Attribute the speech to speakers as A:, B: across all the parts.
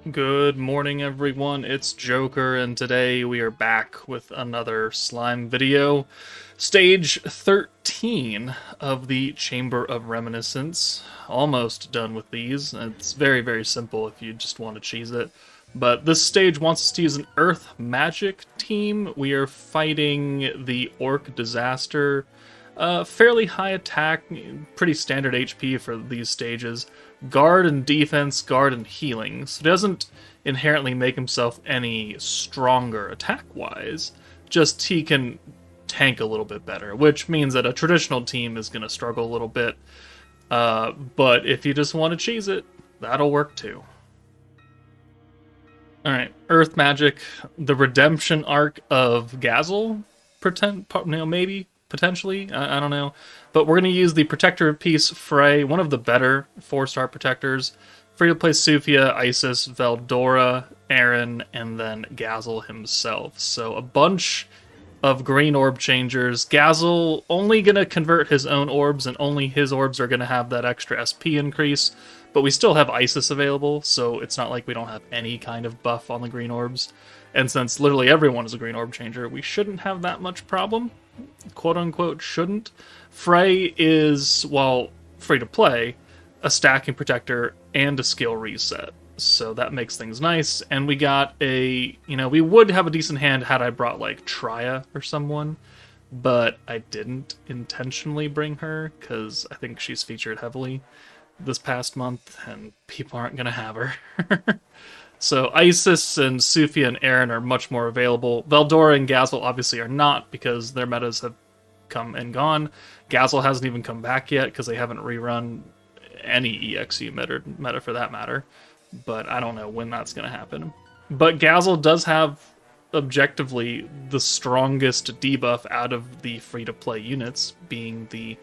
A: Good morning, everyone. It's Joker, and today we are back with another slime video. Stage 13 of the Chamber of Reminiscence. Almost done with these. It's very, very simple if you just want to cheese it. But this stage wants us to use an Earth Magic team. We are fighting the Orc Disaster. Fairly high attack, pretty standard HP for these stages. Guard and defense, guard and healing. So he doesn't inherently make himself any stronger attack-wise. Just he can tank a little bit better, which means that a traditional team is going to struggle a little bit. But if you just want to cheese it, that'll work too. Alright, Earth Magic, the redemption arc of Gazel, maybe, potentially, I don't know. But we're going to use the Protector piece Frey, one of the better 4-star protectors. Free to play Sufia, Isis, Veldora, Aaron, and then Gazel himself. So a bunch of green orb changers. Gazel only going to convert his own orbs, and only his orbs are going to have that extra SP increase. But we still have Isis available, so it's not like we don't have any kind of buff on the green orbs. And since literally everyone is a green orb changer, we shouldn't have that much problem. Quote-unquote shouldn't. Frey is, while free to play, a stacking protector and a skill reset. So that makes things nice. And we got a, we would have a decent hand had I brought, like, Trya or someone. But I didn't intentionally bring her, because I think she's featured heavily this past month, and people aren't going to have her. So Isis and Sufia and Aaron are much more available. Veldora and Gazel obviously are not, because their metas have come and gone. Gazel hasn't even come back yet, because they haven't rerun any EXU meta for that matter. But I don't know when that's going to happen. But Gazel does have, objectively, the strongest debuff out of the free-to-play units, being the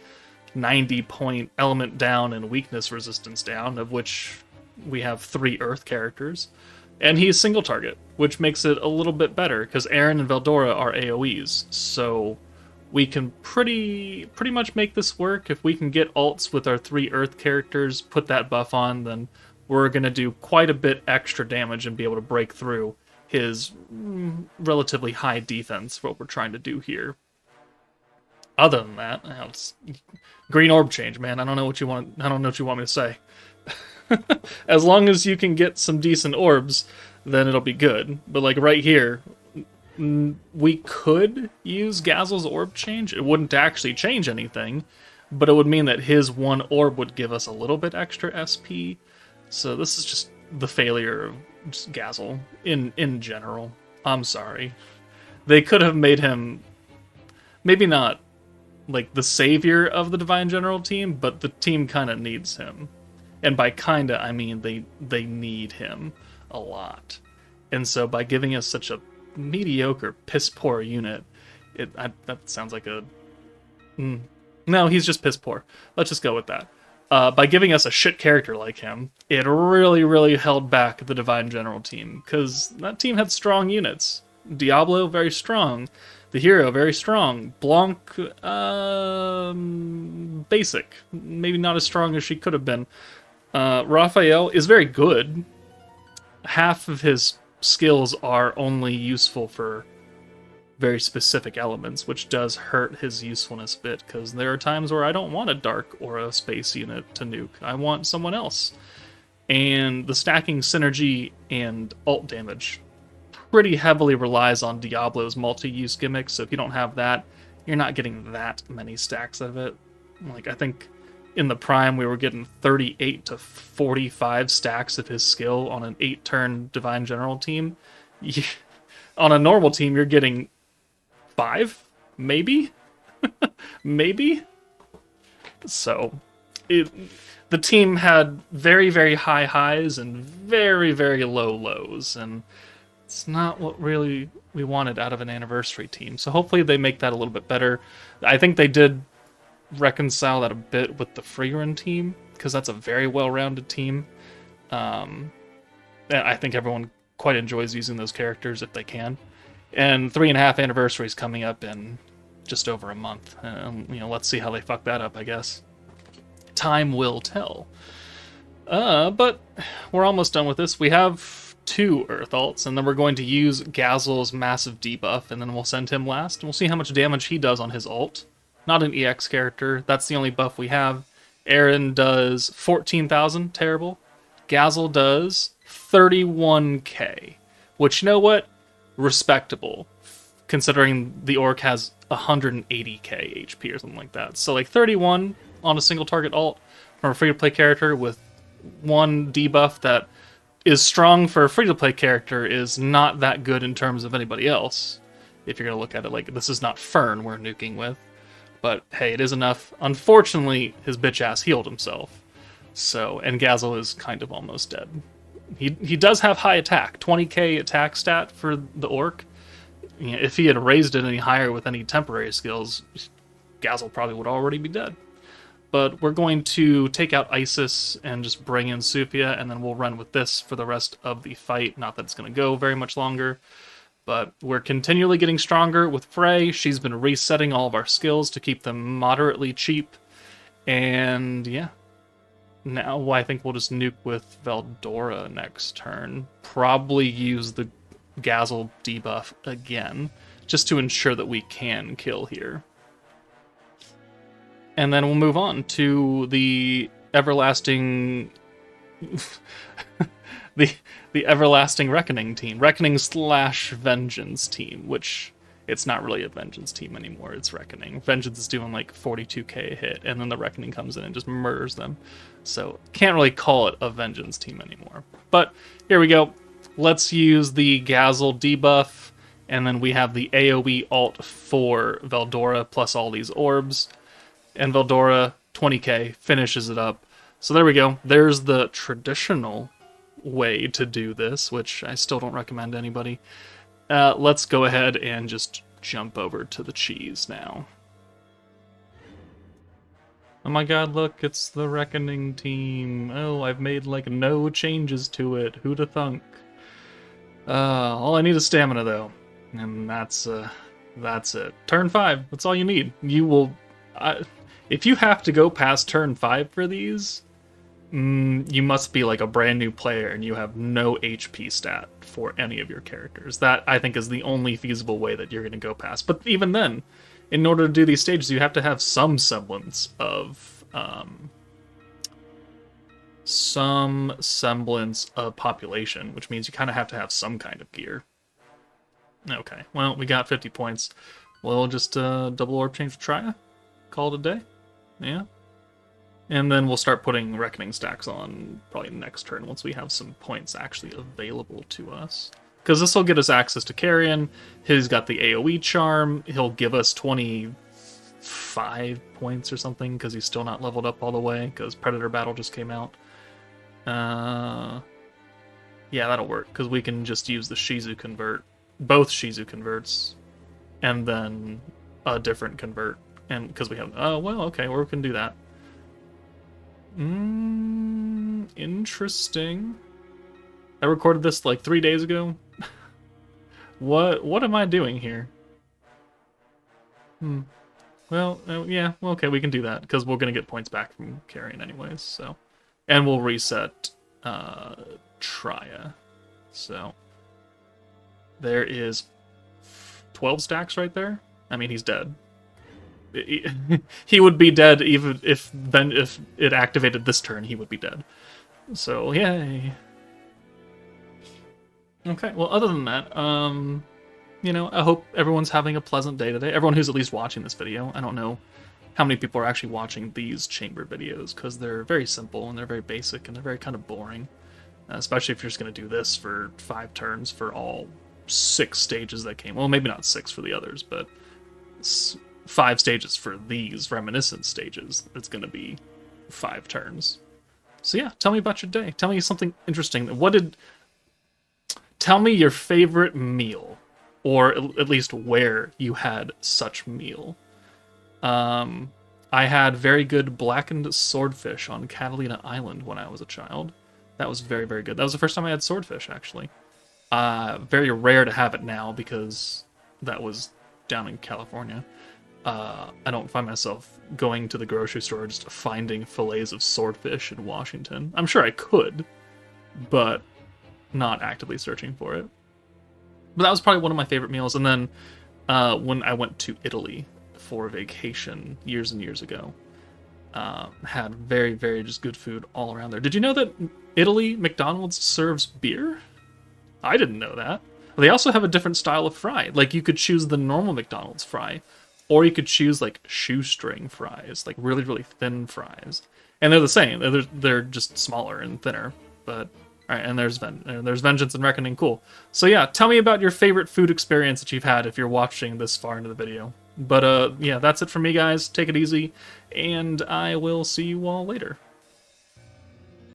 A: 90-point element down and weakness resistance down, of which we have 3 Earth characters. And he's single target, which makes it a little bit better, because Aaron and Veldora are AoEs, so we can pretty much make this work. If we can get ults with our 3 Earth characters, put that buff on, then we're going to do quite a bit extra damage and be able to break through his relatively high defense, what we're trying to do here. Other than that, it's green orb change, man. I don't know what you want me to say. As long as you can get some decent orbs, then it'll be good. But like right here, we could use Gazel's orb change. It wouldn't actually change anything, but it would mean that his one orb would give us a little bit extra SP. So this is just the failure of just Gazel in general. I'm sorry. They could have made him maybe not like the savior of the Divine General team, but the team kind of needs him. And by kinda, I mean they need him a lot. And so by giving us such a mediocre, piss-poor unit, that sounds like a... No, he's just piss-poor. Let's just go with that. By giving us a shit character like him, it really held back the Divine General team, because that team had strong units. Diablo, very strong. The hero, very strong. Blanc, basic. Maybe not as strong as she could have been. Raphael is very good. Half of his skills are only useful for very specific elements, which does hurt his usefulness a bit, because there are times where I don't want a dark or a space unit to nuke. I want someone else. And the stacking synergy and ult damage pretty heavily relies on Diablo's multi-use gimmick, so if you don't have that, you're not getting that many stacks of it. Like, I think in the Prime we were getting 38 to 45 stacks of his skill on an 8-turn Divine General team. On a normal team, you're getting 5? Maybe? Maybe? So, the team had very high highs and very low lows, and it's not what really we wanted out of an anniversary team. So hopefully they make that a little bit better. I think they did reconcile that a bit with the Freerun team, because that's a very well-rounded team. And I think everyone quite enjoys using those characters if they can. And 3.5 anniversary is coming up in just over a month. Let's see how they fuck that up, I guess. Time will tell. But we're almost done with this. We have 2 Earth Alts, and then we're going to use Gazel's massive debuff, and then we'll send him last, and we'll see how much damage he does on his ult. Not an EX character, that's the only buff we have. Aaron does 14,000, terrible. Gazel does 31k, which, you know what? Respectable, considering the orc has 180k HP or something like that. So like 31 on a single target ult from a free-to-play character with 1 debuff that is strong for a free-to-play character is not that good in terms of anybody else. If you're going to look at it like, this is not Fern we're nuking with. But hey, it is enough. Unfortunately, his bitch ass healed himself. So, and Gazel is kind of almost dead. He does have high attack, 20k attack stat for the orc. You know, if he had raised it any higher with any temporary skills, Gazel probably would already be dead. But we're going to take out Isis and just bring in Sufia, and then we'll run with this for the rest of the fight. Not that it's going to go very much longer. But we're continually getting stronger with Frey. She's been resetting all of our skills to keep them moderately cheap. And yeah. Now I think we'll just nuke with Veldora next turn. Probably use the Gazel debuff again, just to ensure that we can kill here. And then we'll move on to the everlasting... the everlasting Reckoning team. Reckoning/Vengeance team, which it's not really a Vengeance team anymore, it's Reckoning. Vengeance is doing like 42k a hit, and then the Reckoning comes in and just murders them. So can't really call it a Vengeance team anymore. But here we go. Let's use the Gazel debuff, and then we have the AoE ult for Veldora plus all these orbs. And Veldora, 20k, finishes it up. So there we go. There's the traditional way to do this, which I still don't recommend to anybody. Let's go ahead and just jump over to the cheese now. Oh my god, look, it's the Reckoning team. Oh, I've made like no changes to it. Who'da thunk? All I need is stamina though. And that's it. Turn 5, that's all you need. You will... if you have to go past turn 5 for these, you must be like a brand new player and you have no HP stat for any of your characters. That, I think, is the only feasible way that you're going to go past. But even then, in order to do these stages, you have to have some semblance of population, which means you kind of have to have some kind of gear. Okay, well, we got 50 points. We'll just double orb change for Trya. Call it a day. Yeah. And then we'll start putting Reckoning stacks on probably next turn once we have some points actually available to us. Because this will get us access to Carrion. He's got the AoE charm. He'll give us 25 points or something because he's still not leveled up all the way because Predator Battle just came out. Yeah, that'll work because we can just use the Shizu convert. Both Shizu converts. And then a different convert. And because we have... well, okay, we can do that. Interesting. I recorded this like 3 days ago. What am I doing here? Well, yeah, okay, we can do that because we're gonna get points back from Carrion anyways. So, and we'll reset Trya. So there is 12 stacks right there. I mean, he's dead. He would be dead even if it activated this turn. He would be dead. So yay. Okay. Well, other than that, you know, I hope everyone's having a pleasant day today. Everyone who's at least watching this video. I don't know how many people are actually watching these chamber videos because they're very simple and they're very basic and they're very kind of boring. Especially if you're just going to do this for 5 turns for all 6 stages that came. Well, maybe not 6 for the others, but 5 stages for these Reminiscence stages. It's going to be 5 turns. So yeah, tell me about your day. Tell me something interesting. Tell me your favorite meal, or at least where you had such meal. I had very good blackened swordfish on Catalina Island when I was a child. That was very, very good. That was the first time I had swordfish, actually. Very rare to have it now because that was down in California. I don't find myself going to the grocery store just finding fillets of swordfish in Washington. I'm sure I could, but not actively searching for it. But that was probably one of my favorite meals. And then when I went to Italy for vacation years and years ago, had very, very just good food all around there. Did you know that Italy, McDonald's serves beer? I didn't know that. They also have a different style of fry. Like, you could choose the normal McDonald's fry, or you could choose, like, shoestring fries, like really, really thin fries. And they're the same. They're just smaller and thinner. But, all right, and there's Vengeance and Reckoning. Cool. So, yeah, tell me about your favorite food experience that you've had if you're watching this far into the video. But, yeah, that's it for me, guys. Take it easy, and I will see you all later.